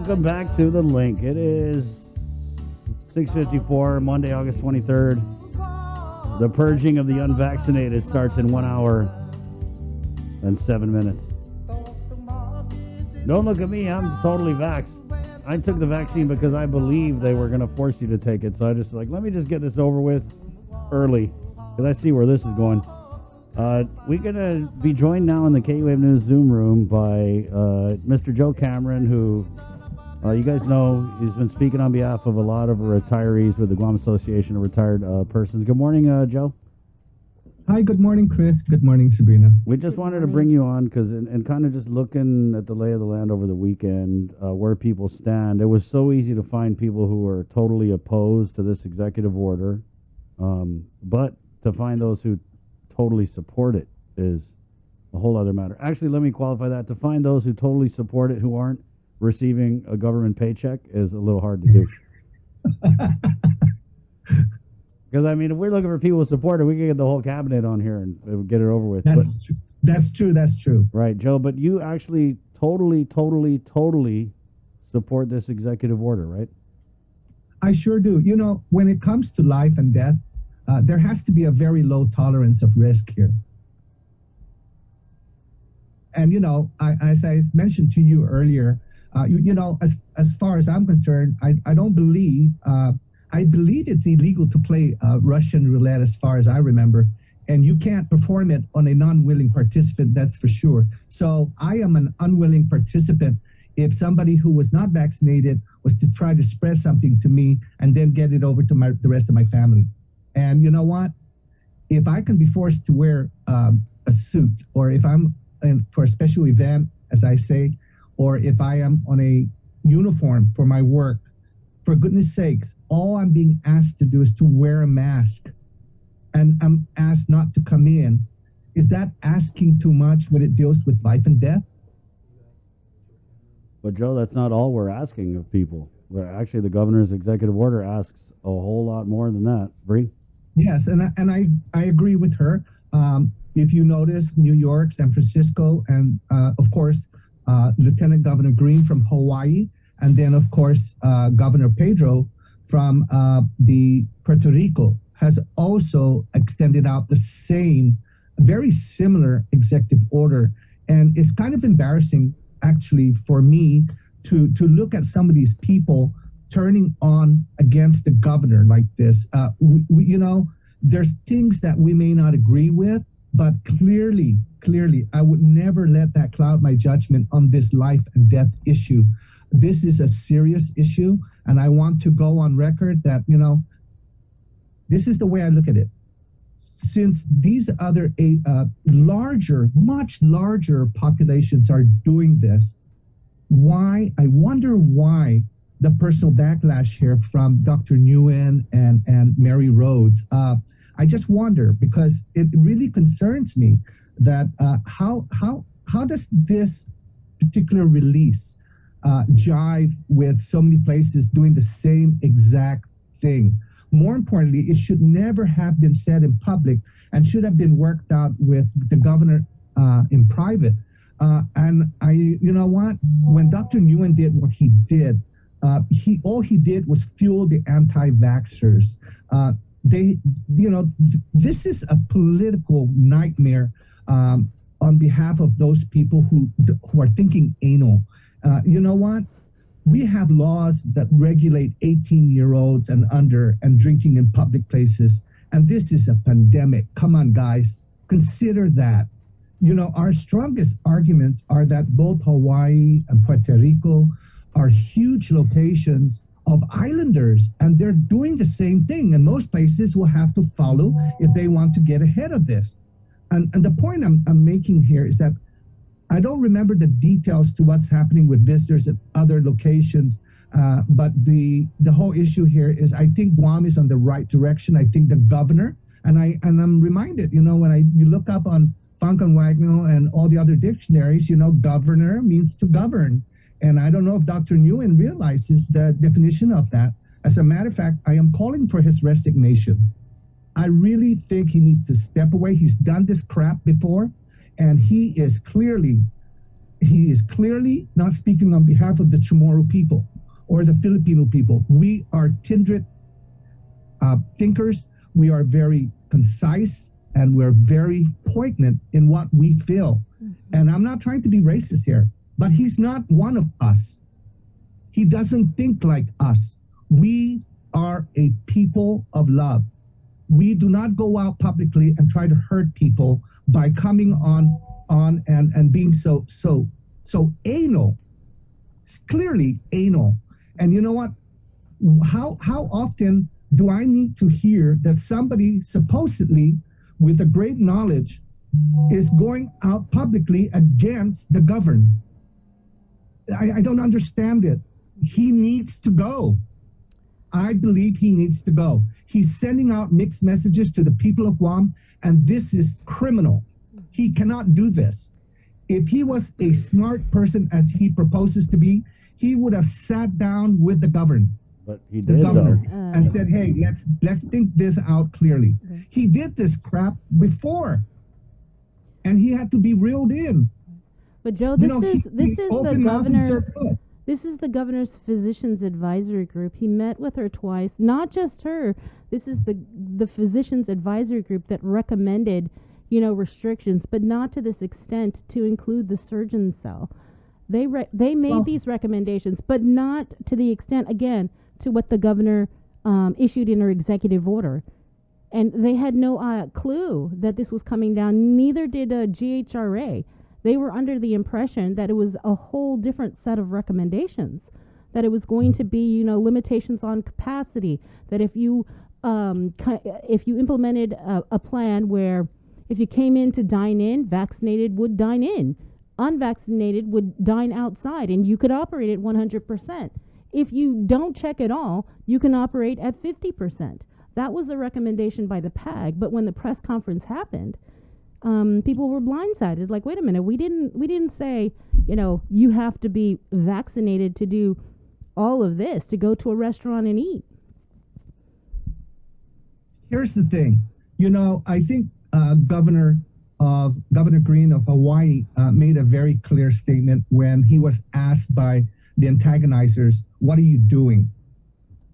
Welcome back to The Link. It is 6:54, Monday, August 23rd. The purging of the unvaccinated starts in 1 hour and 7 minutes. Don't look at me. I'm totally vaxxed. I took the vaccine because I believed they were going to force you to take it. So I just let me just get this over with early because I see where this is going. We're going to be joined now in the K-Wave News Zoom room by Mr. Joe Cameron, who you guys know he's been speaking on behalf of a lot of retirees with the Guam Association of Retired Persons. Good morning, Joe. Hi, good morning, Chris. Good morning, Sabrina. We just wanted to bring you on because and kind of just looking at the lay of the land over the weekend, where people stand. It was so easy to find people who are totally opposed to this executive order, but to find those who totally support it is a whole other matter. Actually, let me qualify that. To find those who totally support it who aren't receiving a government paycheck is a little hard to do. Because, I mean, if we're looking for people who support it, we can get the whole cabinet on here and get it over with. That's true. Right, Joe, but you actually totally support this executive order, right? I sure do. You know, when it comes to life and death, there has to be a very low tolerance of risk here. And, you know, as I mentioned to you earlier, as far as I'm concerned, I don't believe, I believe it's illegal to play Russian roulette as far as I remember, and you can't perform it on a non-willing participant, that's for sure. So I am an unwilling participant if somebody who was not vaccinated was to try to spread something to me and then get it over to the rest of my family. And you know what? If I can be forced to wear a suit, or if I'm for a special event, as I say, or if I am on a uniform for my work, for goodness sakes, all I'm being asked to do is to wear a mask, and I'm asked not to come in. Is that asking too much when it deals with life and death? But Joe, that's not all we're asking of people. Actually, the governor's executive order asks a whole lot more than that. Bree? Yes, and I agree with her. If you notice, New York, San Francisco, and of course, Lieutenant Governor Green from Hawaii, and then of course, Governor Pedro from the Puerto Rico has also extended out the same, very similar executive order. And it's kind of embarrassing, actually, for me to look at some of these people turning on against the governor like this. You know, there's things that we may not agree with, but clearly, I would never let that cloud my judgment on this life and death issue. This is a serious issue, and I want to go on record that, you know, this is the way I look at it. Since these other much larger populations are doing this, I wonder why the personal backlash here from Dr. Nguyen and Mary Rhodes. I just wonder, because it really concerns me that how does this particular release jive with so many places doing the same exact thing? More importantly, it should never have been said in public and should have been worked out with the governor in private. And you know what? When Dr. Nguyen did what he did, all he did was fuel the anti-vaxxers. This is a political nightmare on behalf of those people who are thinking anal. You know what? We have laws that regulate 18-year-olds and under and drinking in public places. And this is a pandemic. Come on, guys. Consider that. You know, our strongest arguments are that both Hawaii and Puerto Rico are huge locations of islanders, and they're doing the same thing. And most places will have to follow if they want to get ahead of this. And the point I'm making here is that I don't remember the details to what's happening with visitors at other locations, but the whole issue here is I think Guam is on the right direction. I think the governor, and I'm reminded, you know, when you look up on Funk and Wagner and all the other dictionaries, you know, governor means to govern. And I don't know if Dr. Nguyen realizes the definition of that. As a matter of fact, I am calling for his resignation. I really think he needs to step away. He's done this crap before, and he is clearly he is clearly not speaking on behalf of the Chamorro people or the Filipino people. We are kindred thinkers. We are very concise and we're very poignant in what we feel. And I'm not trying to be racist here, but he's not one of us. He doesn't think like us. We are a people of love. We do not go out publicly and try to hurt people by coming on and being so anal. It's clearly anal. And you know what? How often do I need to hear that somebody supposedly with a great knowledge is going out publicly against the governed? I don't understand it. He needs to go. I believe he needs to go. He's sending out mixed messages to the people of Guam, and this is criminal. He cannot do this. If he was a smart person as he proposes to be, he would have sat down with the governor. But he did, governor, though. and said, hey, let's think this out clearly. Okay. He did this crap before, and he had to be reeled in. But Joe, this is the governor's. This is the governor's physicians advisory group. He met with her twice, not just her. This is the physicians advisory group that recommended, restrictions, but not to this extent to include the surgeon cell. They made these recommendations, but not to the extent, again, to what the governor issued in her executive order. And they had no clue that this was coming down. Neither did GHRA. They were under the impression that it was a whole different set of recommendations, that it was going to be, limitations on capacity, that if you implemented a plan where if you came in to dine in, vaccinated would dine in, unvaccinated would dine outside, and you could operate at 100%. If you don't check at all, you can operate at 50%. That was a recommendation by the PAG, but when the press conference happened, people were blindsided. Like, wait a minute, we didn't say, you have to be vaccinated to do all of this, to go to a restaurant and eat. Here's the thing, I think Governor Green of Hawaii made a very clear statement when he was asked by the antagonizers, what are you doing?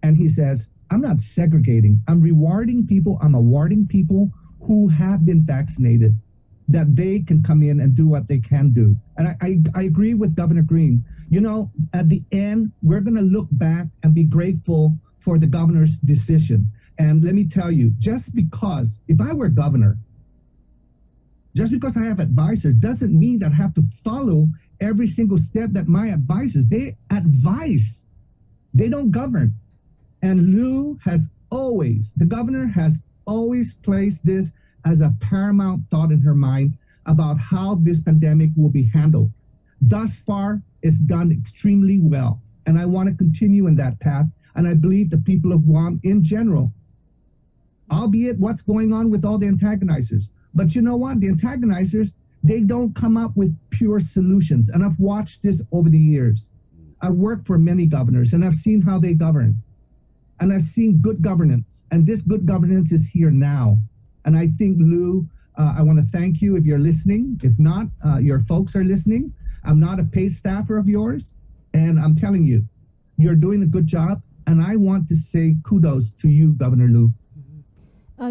And he says, I'm not segregating. I'm rewarding people. I'm awarding people who have been vaccinated, that they can come in and do what they can do. And I agree with Governor Green. At the end, we're going to look back and be grateful for the governor's decision. And let me tell you, just because, if I were governor, just because I have advisors doesn't mean that I have to follow every single step that my advisors, they advise, they don't govern. And the governor has always placed this as a paramount thought in her mind about how this pandemic will be handled. Thus far, it's done extremely well. And I want to continue in that path. And I believe the people of Guam in general, albeit what's going on with all the antagonizers. But you know what? The antagonizers, they don't come up with pure solutions. And I've watched this over the years. I've worked for many governors and I've seen how they govern. And I've seen good governance. And this good governance is here now. And I think, Lou, I want to thank you if you're listening. If not, your folks are listening. I'm not a paid staffer of yours. And I'm telling you, you're doing a good job. And I want to say kudos to you, Governor Lou.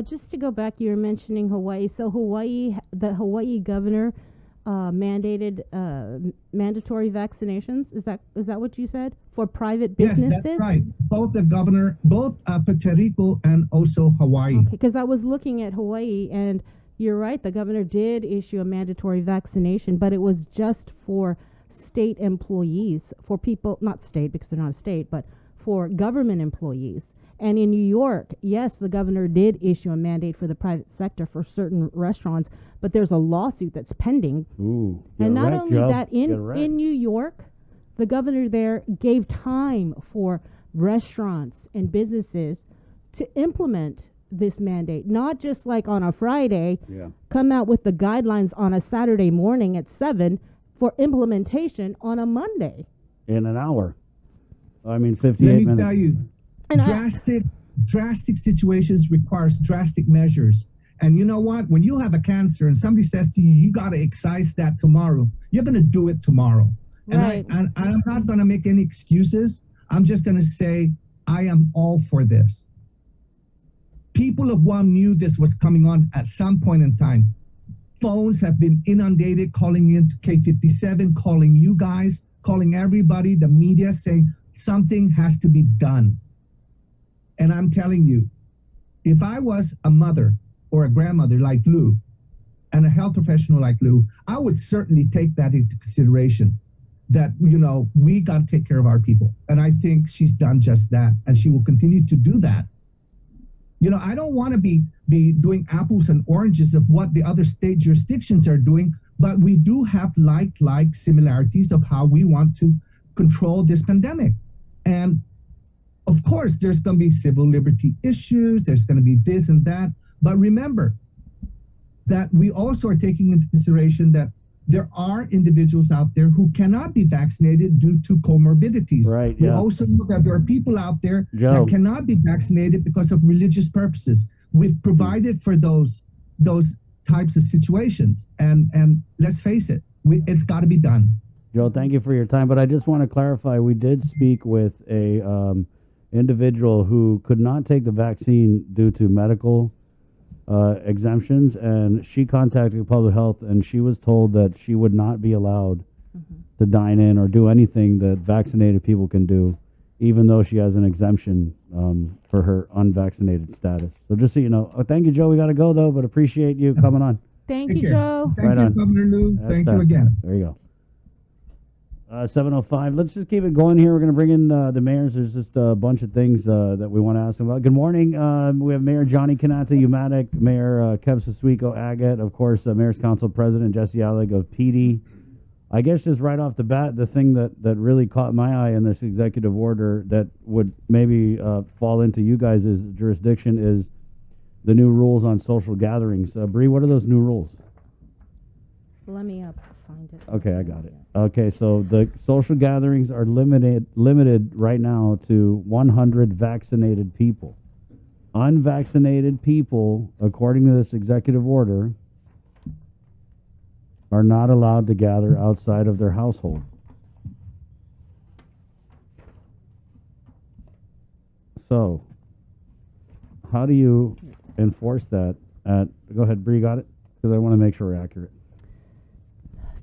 Just to go back, you were mentioning Hawaii. So the Hawaii governor mandated mandatory vaccinations. Is that what you said? For private businesses? Yes, that's right. Both Puerto Rico and also Hawaii. Okay, because I was looking at Hawaii, and you're right, the governor did issue a mandatory vaccination, but it was just for state employees, for people, not state because they're not a state, but for government employees. And in New York, yes, the governor did issue a mandate for the private sector for certain restaurants, but there's a lawsuit that's pending. Ooh, and not only that, in New York, the governor there gave time for restaurants and businesses to implement this mandate, not just like on a Friday, come out with the guidelines on a Saturday morning at 7 for implementation on a Monday. In an hour. 58 minutes. Let me tell you, drastic situations requires drastic measures. And you know what? When you have a cancer and somebody says to you, you got to excise that tomorrow, you're going to do it tomorrow. Right. And I'm not going to make any excuses. I'm just going to say, I am all for this. People of Guam knew this was coming on at some point in time. Phones have been inundated, calling into K57, calling you guys, calling everybody, the media, saying something has to be done. And I'm telling you, if I was a mother or a grandmother like Lou and a health professional like Lou, I would certainly take that into consideration. That, you know, we got to take care of our people. And I think she's done just that. And she will continue to do that. You know, I don't want to be doing apples and oranges of what the other state jurisdictions are doing, but we do have like similarities of how we want to control this pandemic. And of course, there's going to be civil liberty issues. There's going to be this and that. But remember that we also are taking into consideration that there are individuals out there who cannot be vaccinated due to comorbidities. Right. We Yeah. also know that there are people out there Joe. that cannot be vaccinated because of religious purposes. We've provided for those types of situations, and let's face it, it's got to be done. Joe, thank you for your time. But I just want to clarify, we did speak with a individual who could not take the vaccine due to medical exemptions, and she contacted public health, and she was told that she would not be allowed to dine in or do anything that vaccinated people can do, even though she has an exemption for her unvaccinated status. So just so you know. Thank you, Joe. We got to go, though, but appreciate you coming on. Thank Take you, care. Joe. Thank Right you, on. Governor Lou. That's Thank that. you again. There you go. 7:05. Let's just keep it going here. We're going to bring in the mayors. There's just a bunch of things that we want to ask them about. Good morning. We have Mayor Johnny Kanata, Umatic, Mayor Kev Sasuiko, Agate, of course, Mayor's Council President Jesse Alleg of PD. I guess just right off the bat, the thing that really caught my eye in this executive order that would maybe fall into you guys' jurisdiction is the new rules on social gatherings. Bree, what are those new rules? Let me find it. Okay, I got it. Okay, so the social gatherings are limited right now to 100 vaccinated people. Unvaccinated people, according to this executive order, are not allowed to gather outside of their household. So, how do you enforce that? Go ahead, Bree, got it? Because I want to make sure we're accurate.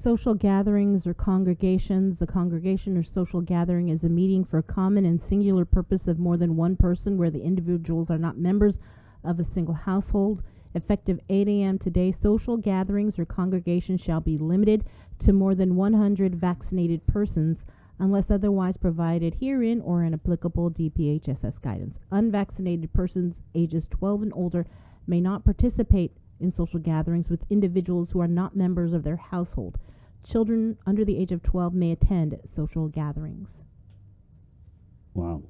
Social gatherings or congregations. A congregation or social gathering is a meeting for a common and singular purpose of more than one person where the individuals are not members of a single household. Effective 8 a.m. today, social gatherings or congregations shall be limited to more than 100 vaccinated persons unless otherwise provided herein or in applicable DPHSS guidance. Unvaccinated persons ages 12 and older may not participate in social gatherings with individuals who are not members of their household. Children under the age of 12 may attend social gatherings. Wow.